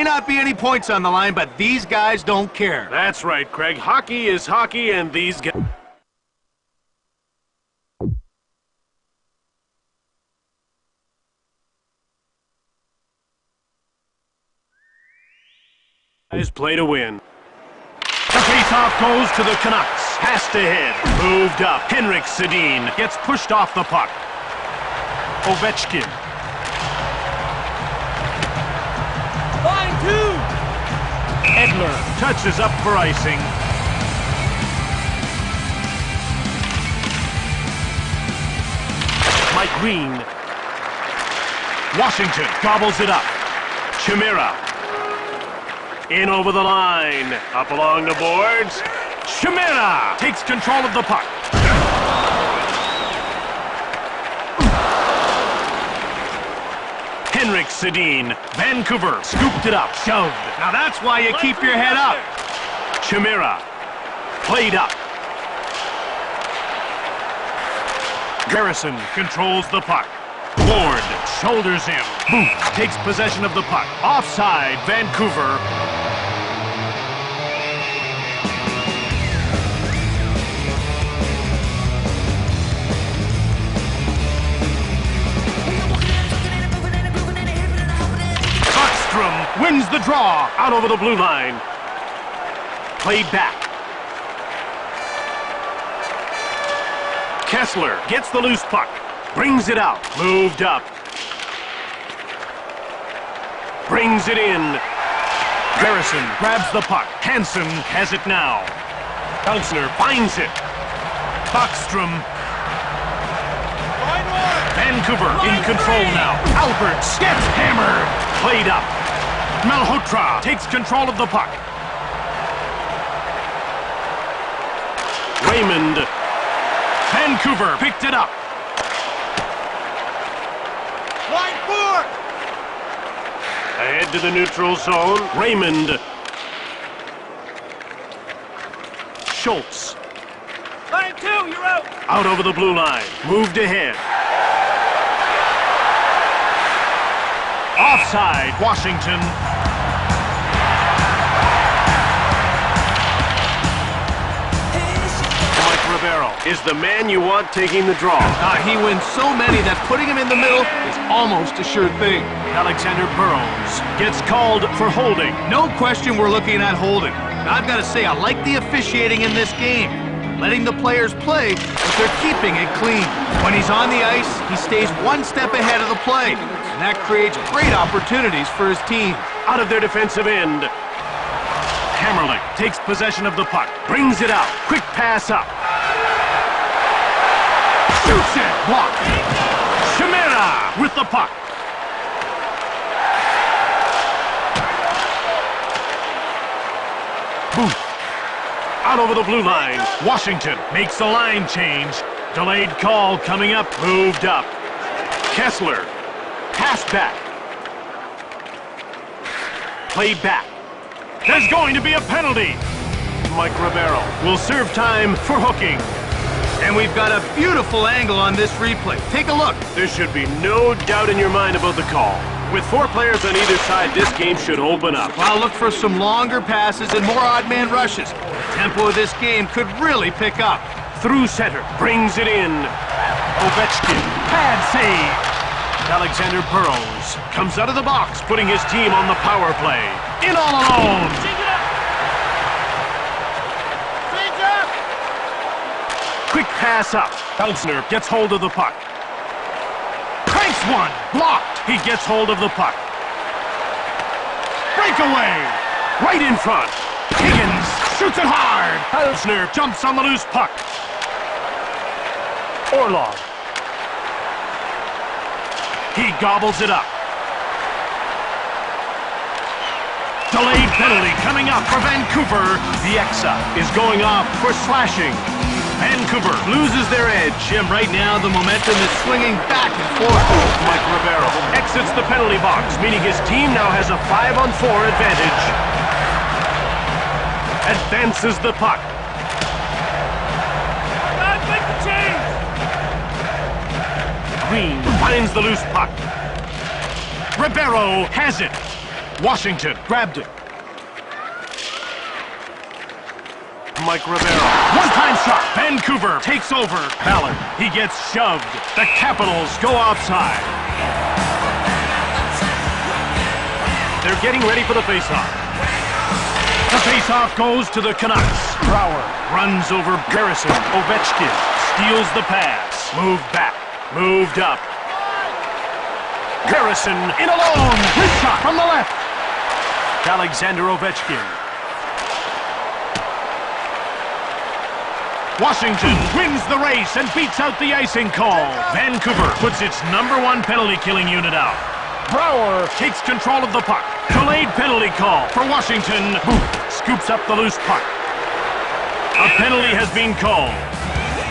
may not be any points on the line, but these guys don't care. That's right, Craig. Hockey is hockey, and these guys play to win. The face-off goes to the Canucks. Passed ahead. Moved up. Henrik Sedin gets pushed off the puck. Ovechkin. Line 2! Edler touches up for icing. Mike Green. Washington gobbles it up. Chimera. In over the line. Up along the boards. Chimera takes control of the puck. Henrik Sedin. Vancouver scooped it up. Shoved. Now that's why you keep your head up. Chimera. Played up. Garrison controls the puck. Ward shoulders him. Booth takes possession of the puck. Offside, Vancouver. Buckstrom wins the draw out over the blue line. Played back. Kessler gets the loose puck. Brings it out. Moved up. Brings it in. Garrison grabs the puck. Hansen has it now. Bouncner finds it. Buckstrom. Vancouver in control now. Alberts gets hammered. Played up. Malhotra takes control of the puck. Raymond. Vancouver picked it up. Line 4! Ahead to the neutral zone. Raymond. Schultz. Line 2, you're out! Out over the blue line. Moved ahead. Offside, Washington. Mike Ribeiro is the man you want taking the draw. He wins so many that putting him in the middle is almost a sure thing. Alexander Burrows gets called for holding. No question we're looking at holding. I've got to say, I like the officiating in this game. Letting the players play, but they're keeping it clean. When he's on the ice, he stays one step ahead of the play. And that creates great opportunities for his team. Out of their defensive end. Hammerlich takes possession of the puck. Brings it out. Quick pass up. Shoots it. Blocked. Chimera with the puck. Booth. Out over the blue line. Washington makes the line change. Delayed call coming up. Moved up. Kessler. Pass back. Play back. There's going to be a penalty. Mike Ribeiro will serve time for hooking. And we've got a beautiful angle on this replay. Take a look. There should be no doubt in your mind about the call. With 4 players on either side, this game should open up. I'll look for some longer passes and more odd man rushes. The tempo of this game could really pick up. Through center, brings it in. Ovechkin, pad save. Alexander Burrows comes out of the box, putting his team on the power play. In all alone. Quick pass up. Bouncner gets hold of the puck. Cranks one. Blocked. He gets hold of the puck. Breakaway. Right in front. Higgins shoots it hard. Bouncner jumps on the loose puck. Orlov. He gobbles it up. Delayed penalty coming up for Vancouver. The Exa is going off for slashing. Vancouver loses their edge. Jim, right now the momentum is swinging back and forth. Mike Ribeiro exits the penalty box, meaning his team now has a 5-on-4 advantage. Advances the puck. Make the change! Green finds the loose puck. Ribeiro has it. Washington Grabbed it. Mike Rivera. One-time shot. Vancouver takes over. Ballard. He gets shoved. The Capitals go offside. They're getting ready for the faceoff. The faceoff goes to the Canucks. Brouwer runs over Garrison. Ovechkin steals the pass. Moved back. Moved up. Garrison in alone. His shot from the left. Alexander Ovechkin. Washington wins the race and beats out the icing call. Vancouver puts its #1 penalty-killing unit out. Brouwer takes control of the puck. Delayed penalty call for Washington. Booth scoops up the loose puck. A penalty has been called.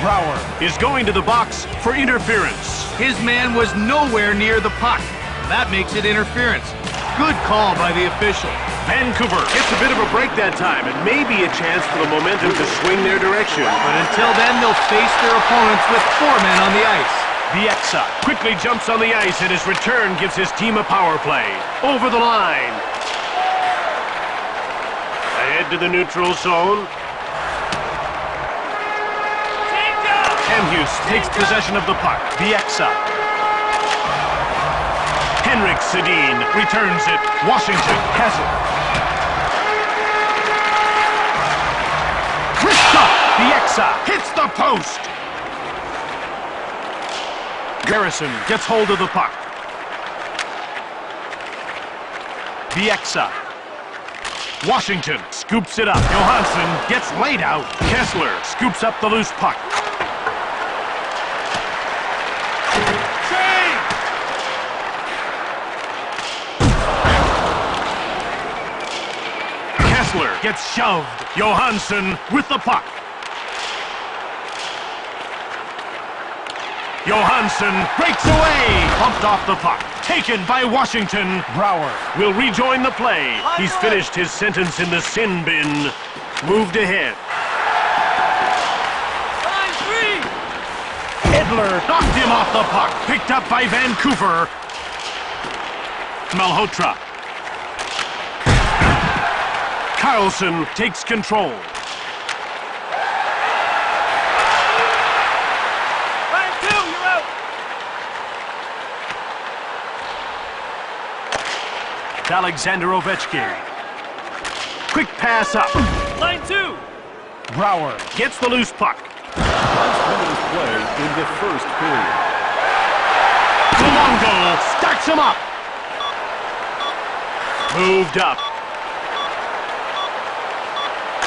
Brouwer is going to the box for interference. His man was nowhere near the puck. That makes it interference. Good call by the official. Vancouver gets a bit of a break that time and maybe a chance for the momentum to swing their direction. But until then, they'll face their opponents with 4 men on the ice. Bieksa quickly jumps on the ice and his return gives his team a power play. Over the line. Ahead to the neutral zone. Hughes takes possession of the puck. Bieksa. Henrik Sedin returns it. Washington has it. Wrist shot. Bieksa hits the post. Garrison gets hold of the puck. Bieksa. Washington scoops it up. Johansson gets laid out. Kessler scoops up the loose puck. Kessler gets shoved. Johansson with the puck. Johansson breaks away. Pumped off the puck. Taken by Washington. Brouwer will rejoin the play. He's finished his sentence in the sin bin. Moved ahead. Line 3! Edler knocked him off the puck. Picked up by Vancouver. Malhotra. Carlson takes control. Line 2, you're out! Alexander Ovechkin. Quick pass up. Line 2! Brouwer gets the loose puck. Minutes play in the first period. Luongo stacks him up. Moved up.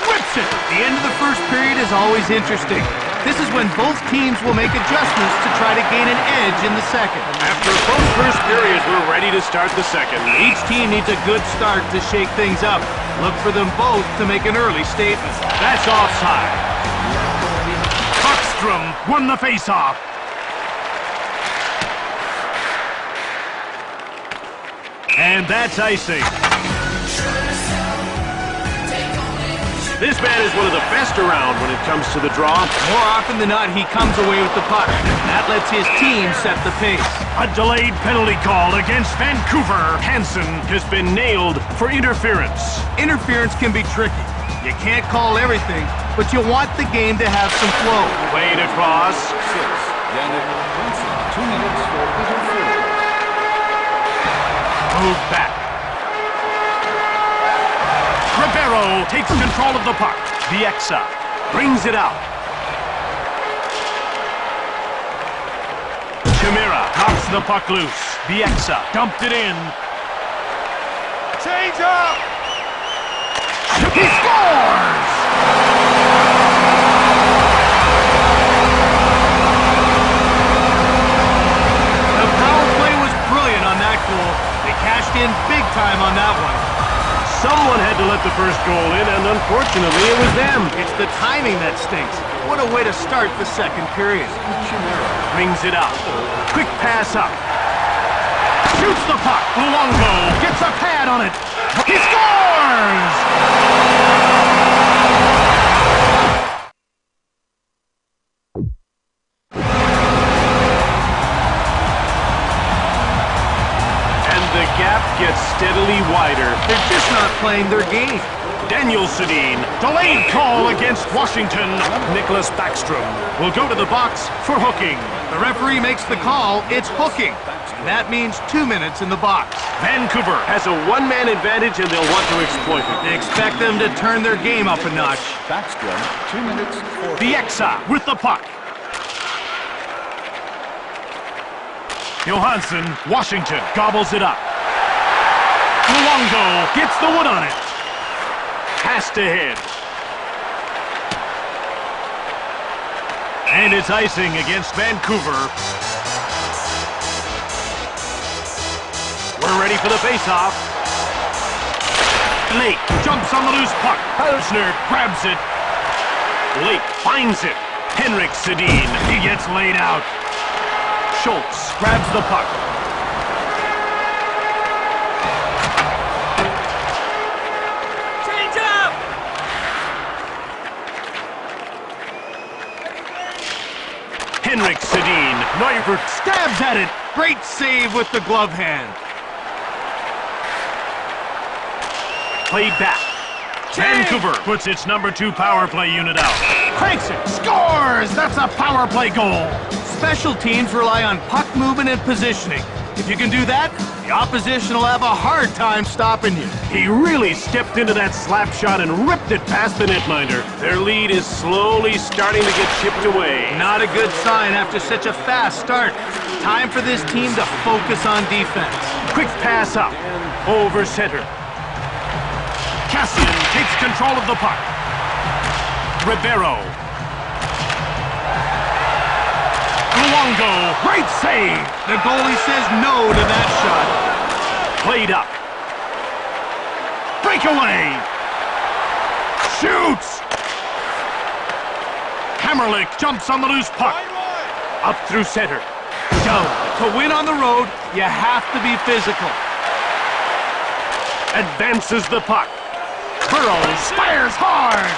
Whips it. The end of the first period is always interesting. This is when both teams will make adjustments to try to gain an edge in the second. After both first periods, we're ready to start the second. Each team needs a good start to shake things up. Look for them both to make an early statement. That's offside. Buckstrom won the faceoff. And that's icing. This man is one of the best around when it comes to the draw. More often than not, he comes away with the puck. That lets his team set the pace. A delayed penalty call against Vancouver. Hansen has been nailed for interference. Interference can be tricky. You can't call everything, but you want the game to have some flow. Played across. 6. Yannick Hansen, 2 minutes for interference. Moved back. Rivero takes control of the puck. Bieksa brings it out. Chimera knocks the puck loose. Bieksa dumped it in. Change up! He scores! The power play was brilliant on that goal. They cashed in big time on that one. Someone had to let the first goal in, and unfortunately it was them. It's the timing that stinks. What a way to start the second period. Brings it up. Quick pass up. Shoots the puck. Luongo gets a pad on it. He scores! And the gap gets steadily wider. They're just not playing their game. Daniel Sedin, delayed call against Washington. Nicholas Backstrom will go to the box for hooking. The referee makes the call, it's hooking. And that means 2 minutes in the box. Vancouver has a one-man advantage and they'll want to exploit it. They expect them to turn their game up a notch. Backstrom, 2 minutes, 4. Bieksa with the puck. Johansson, Washington, gobbles it up. Luongo gets the wood on it. Passed ahead. And it's icing against Vancouver. We're ready for the face-off. Lake jumps on the loose puck. Pilsner grabs it. Lake finds it. Henrik Sedin, he gets laid out. Schultz grabs the puck. Change up! Henrik Sedin, Neuvert stabs at it. Great save with the glove hand. Played back. Vancouver puts its number 2 power play unit out. Cranks it, scores! That's a power play goal. Special teams rely on puck movement and positioning. If you can do that, the opposition will have a hard time stopping you. He really stepped into that slap shot and ripped it past the netminder. Their lead is slowly starting to get chipped away. Not a good sign after such a fast start. Time for this team to focus on defense. Quick pass up, over center. Cassian takes control of the puck. Ribeiro. Luongo, great save! The goalie says no to that shot. Played up. Breakaway! Shoots! Hammerlick jumps on the loose puck. Up through center. Down. To win on the road, you have to be physical. Advances the puck. Burrows fires hard.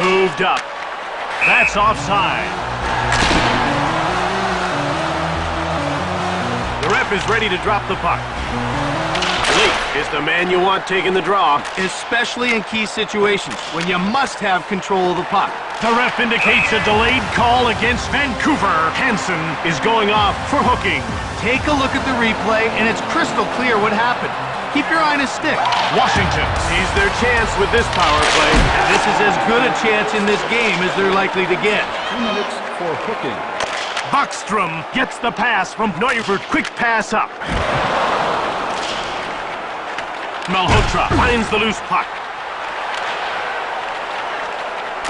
Moved up. That's offside. The ref is ready to drop the puck. Lake is the man you want taking the draw. Especially in key situations, when you must have control of the puck. The ref indicates a delayed call against Vancouver. Hansen is going off for hooking. Take a look at the replay, and it's crystal clear what happened. Keep your eye on his stick. Washington sees their chance with this power play. And this is as good a chance in this game as they're likely to get. 2 minutes for hooking. Backstrom gets the pass from Neuvert. Quick pass up. Malhotra finds the loose puck.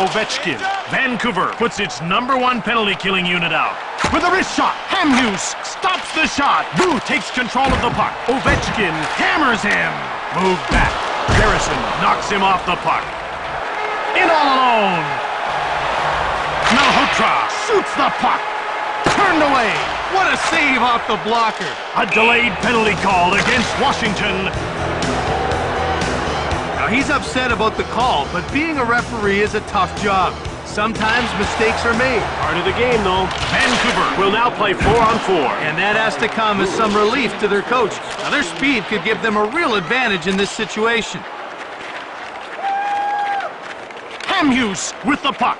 Ovechkin. Vancouver puts its number 1 penalty-killing unit out. With a wrist shot, Hamhuis stops the shot. Boo takes control of the puck. Ovechkin hammers him. Move back. Garrison knocks him off the puck. In all alone. Malhotra shoots the puck. Turned away. What a save off the blocker. A delayed penalty call against Washington. Now, he's upset about the call, but being a referee is a tough job. Sometimes mistakes are made. Part of the game, though. Vancouver will now play 4-on-4. And that has to come as some relief to their coach. Now, their speed could give them a real advantage in this situation. Hamhuis with the puck.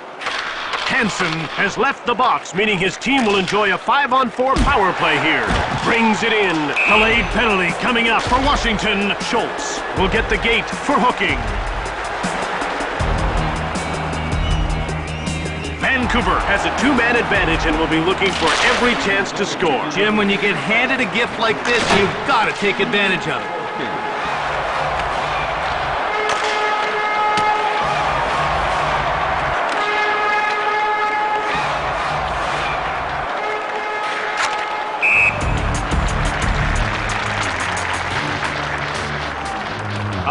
Hansen has left the box, meaning his team will enjoy a 5-on-4 power play here. Brings it in. Delayed penalty coming up for Washington. Schultz will get the gate for hooking. Vancouver has a 2-man advantage and will be looking for every chance to score. Jim, when you get handed a gift like this, you've got to take advantage of it.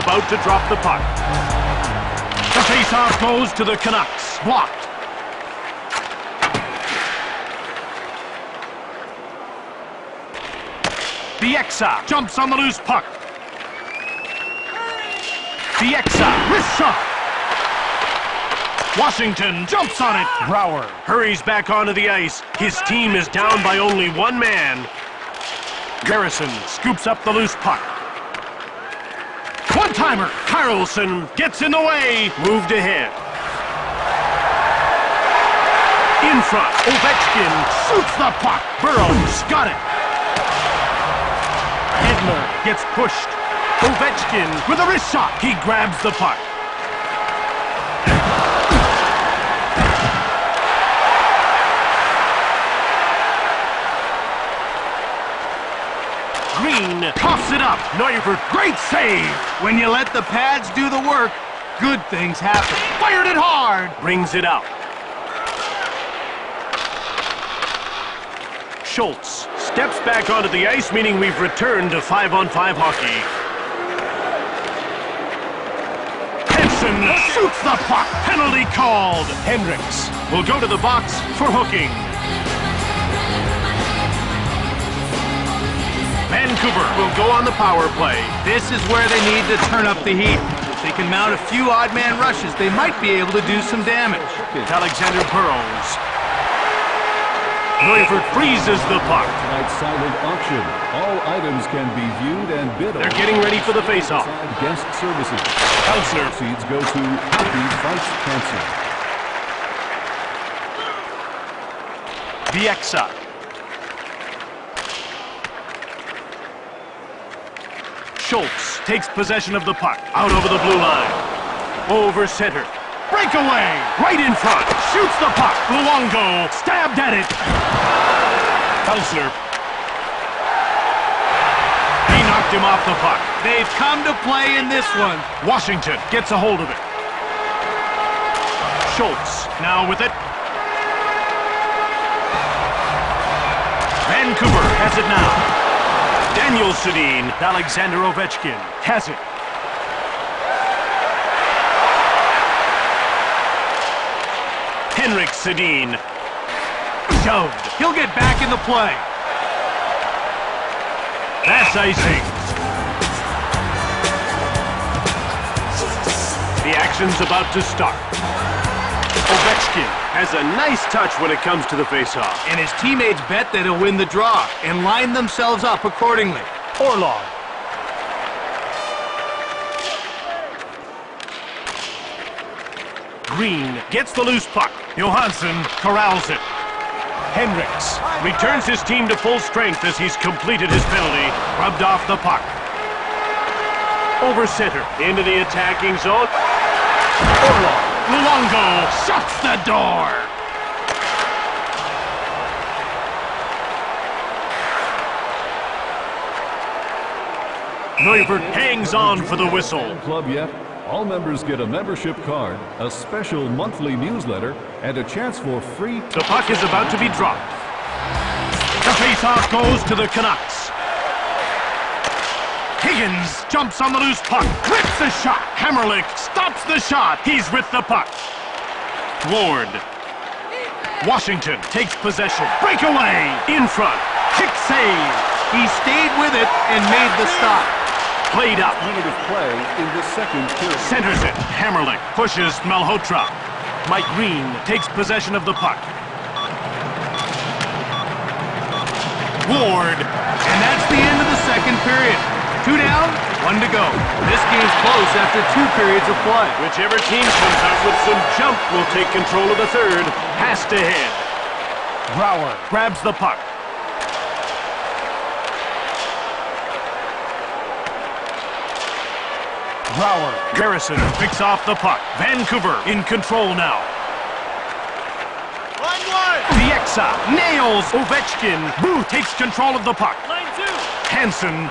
About to drop the puck. The face-off goes to the Canucks. Blocked. Bieksa jumps on the loose puck. Bieksa, wrist shot. Washington jumps on it. Brouwer hurries back onto the ice. His team is down by only 1 man. Garrison scoops up the loose puck. One-timer. Carlson gets in the way. Moved ahead. In front. Ovechkin shoots the puck. Burrows got it. Edler gets pushed. Ovechkin with a wrist shot. He grabs the puck. Green coughs it up. Neuvert, great save. When you let the pads do the work, good things happen. Fired it hard. Brings it out. Schultz steps back onto the ice, meaning we've returned to 5-on-5 hockey. Henson shoots the puck. Penalty called. Hendricks will go to the box for hooking. Vancouver will go on the power play. This is where they need to turn up the heat. If they can mount a few odd man rushes, they might be able to do some damage. Alexander Burrows. Neuvert freezes the puck. Tonight's silent auction. All items can be viewed and bid on. They're getting ready for the face-off. Guest services. Counselor. Proceeds go to Happy Fights Cancer. Viexa. Schultz takes possession of the puck. Out over the blue line. Over center. Breakaway! Right in front. Shoots the puck. Luongo stabbed at it. Counselor. He knocked him off the puck. They've come to play in this one. Washington gets a hold of it. Schultz now with it. Vancouver has it now. Daniel Sedin. Alexander Ovechkin has it. Henrik Sedin. Shoved. He'll get back in the play. That's icing. The action's about to start. Ovechkin has a nice touch when it comes to the faceoff. And his teammates bet that he'll win the draw and line themselves up accordingly. Orlov. Green gets the loose puck. Johansson corrals it. Hendricks returns his team to full strength as he's completed his penalty. Rubbed off the puck. Over center. Into the attacking zone. Orlov. Luongo shuts the door. Neuvert hangs on for the whistle. Club yet? All members get a membership card, a special monthly newsletter, and a chance for free. The puck is about to be dropped. The faceoff goes to the Canucks. Higgins jumps on the loose puck, clips the shot. Hammerlick stops the shot. He's with the puck. Ward. Washington takes possession. Breakaway in front. Kick save. He stayed with it and made the stop. Played up. Minute of play in the second period. Centers it. Hammerlick pushes Malhotra. Mike Green takes possession of the puck. Ward. And that's the end of the second period. 2 down, 1 to go. This game's close after 2 periods of play. Whichever team comes out with some jump will take control of the third. Pass to head. Brouwer grabs the puck. Brouwer. Garrison picks off the puck. Vancouver in control now. 1-1. Viexa nails Ovechkin. Boo takes control of the puck. Line 2. Hansen.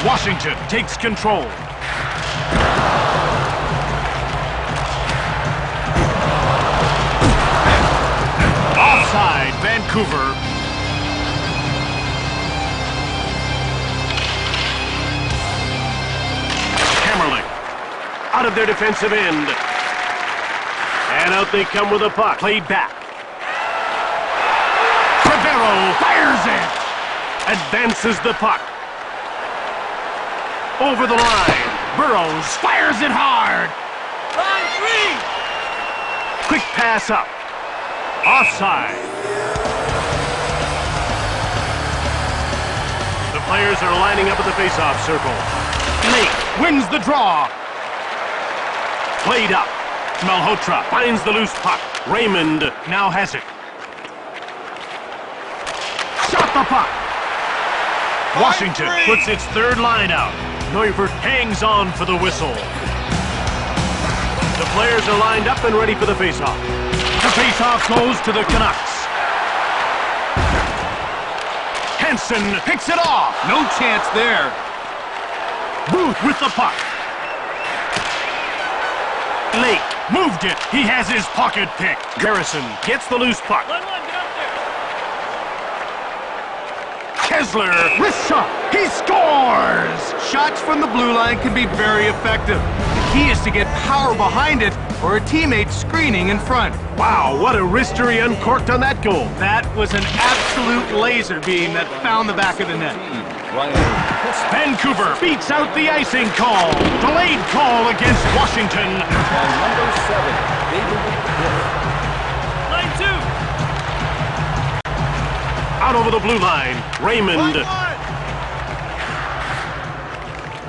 Washington takes control. Offside, Vancouver. Hammerlick out of their defensive end. And out they come with a puck. Played back. Rivero fires it. Advances the puck. Over the line. Burrows fires it hard. Line 3. Quick pass up. Offside. The Players are lining up at the face-off circle. Lake wins the draw. Played up. Malhotra finds the loose puck. Raymond now has it. Shot the puck. Washington puts its third line out. Neuvert hangs on for the whistle. The players are lined up and ready for the face-off. The face-off goes to the Canucks. Hansen picks it off. No chance there. Booth with the puck. Lake moved it. He has his pocket pick. Garrison gets the loose puck. Line one, get out there. Kessler, wrist shot. He scores! Shots from the blue line can be very effective. The key is to get power behind it or a teammate screening in front. Wow, what a wrister he uncorked on that goal. That was an absolute laser beam that found the back of the net. Vancouver beats out the icing call. Delayed call against Washington. Number 7, David Hill. Line two. Out over the blue line. Raymond.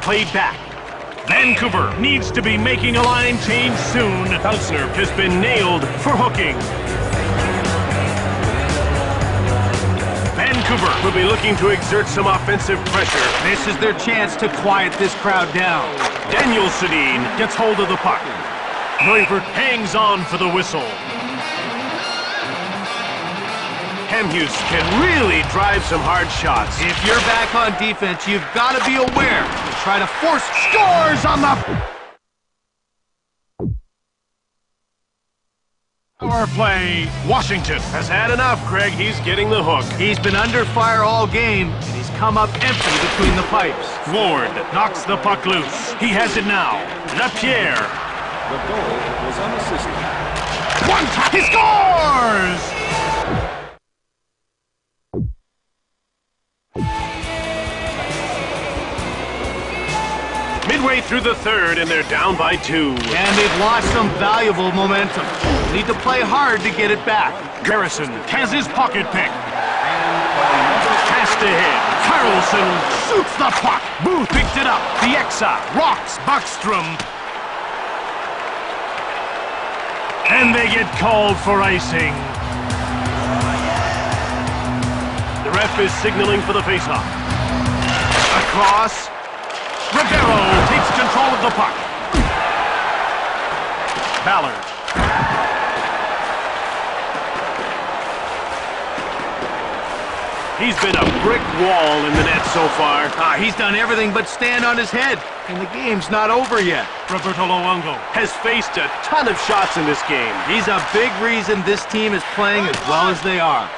Played back. Vancouver needs to be making a line change soon. Feltzner has been nailed for hooking. Vancouver will be looking to exert some offensive pressure. This is their chance to quiet this crowd down. Daniel Sedin gets hold of the puck. Neuvert hangs on for the whistle. Hemhus can really drive some hard shots. If you're back on defense, you've got to be aware to try to force scores on the power play. Washington has had enough, Craig. He's getting the hook. He's been under fire all game, and he's come up empty between the pipes. Ward knocks the puck loose. He has it now. Lapierre. The goal was unassisted. One time. He scores! Midway through the third, and they're down by 2. And they've lost some valuable momentum. Need to play hard to get it back. Garrison has his pocket pick. Pass ahead. Carlson shoots the puck. Booth picked it up. The Exa rocks Buckstrom. And they get called for icing. The ref is signaling for the faceoff. Across. Ribeiro takes control of the puck. Ballard. He's been a brick wall in the net so far. He's done everything but stand on his head, and the game's not over yet. Roberto Luongo has faced a ton of shots in this game. He's a big reason this team is playing as well as they are.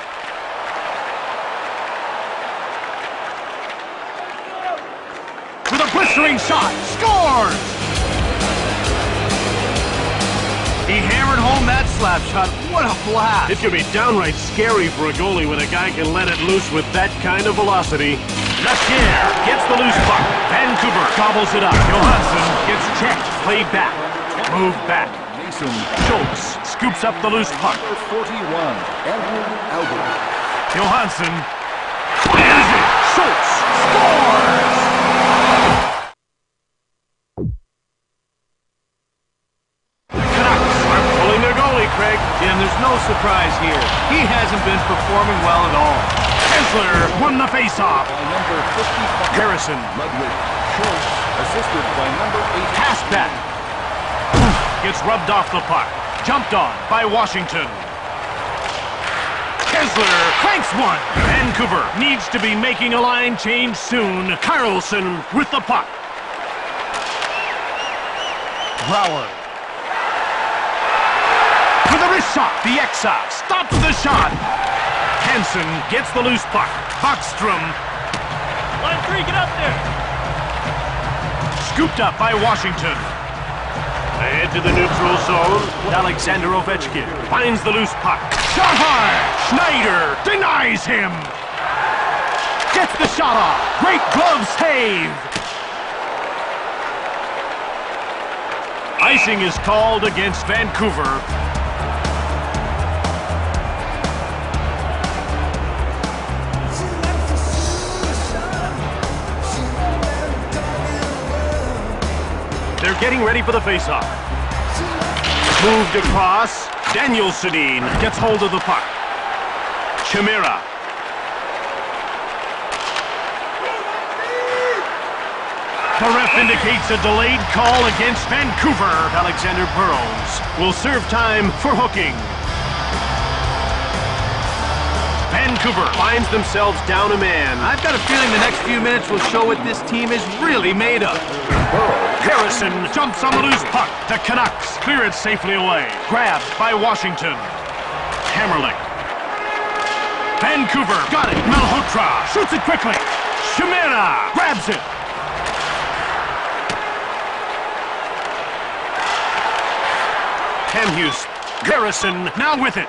With a blistering shot, scores! He hammered home that slap shot. What a blast! It can be downright scary for a goalie when a guy can let it loose with that kind of velocity. Lapierre gets the loose puck. Vancouver gobbles it up. Johansson gets checked. Played back. Moved back. Mason. Schultz scoops up the loose puck. Number 41, Andrew Albert. Johansson fires it. Schultz scores! Craig. Jim, there's no surprise here. He hasn't been performing well at all. Kessler won the faceoff. By number 55. Garrison. Ludwig. Schultz, assisted by number 8. Pass back. Gets rubbed off the puck. Jumped on by Washington. Kessler cranks one. Vancouver needs to be making a line change soon. Carlson with the puck. Brower. With a wrist shot, the Exa stops the shot. Hansen gets the loose puck. Buckstrom. Line three, get out there. Scooped up by Washington. Ahead to the neutral zone. Alexander Ovechkin finds the loose puck. Shot hard. Schneider denies him. Gets the shot off. Great glove save. Icing is called against Vancouver. They're getting ready for the face-off. Moved across. Daniel Sedin gets hold of the puck. Chimera. The ref indicates a delayed call against Vancouver. Alexander Burrows will serve time for hooking. Vancouver finds themselves down a man. I've got a feeling the next few minutes will show what this team is really made of. Harrison jumps on the loose puck. The Canucks clear it safely away. Grabbed by Washington. Hammerlick. Vancouver got it. Malhotra shoots it quickly. Chimera grabs it. Cam Hughes. Harrison now with it.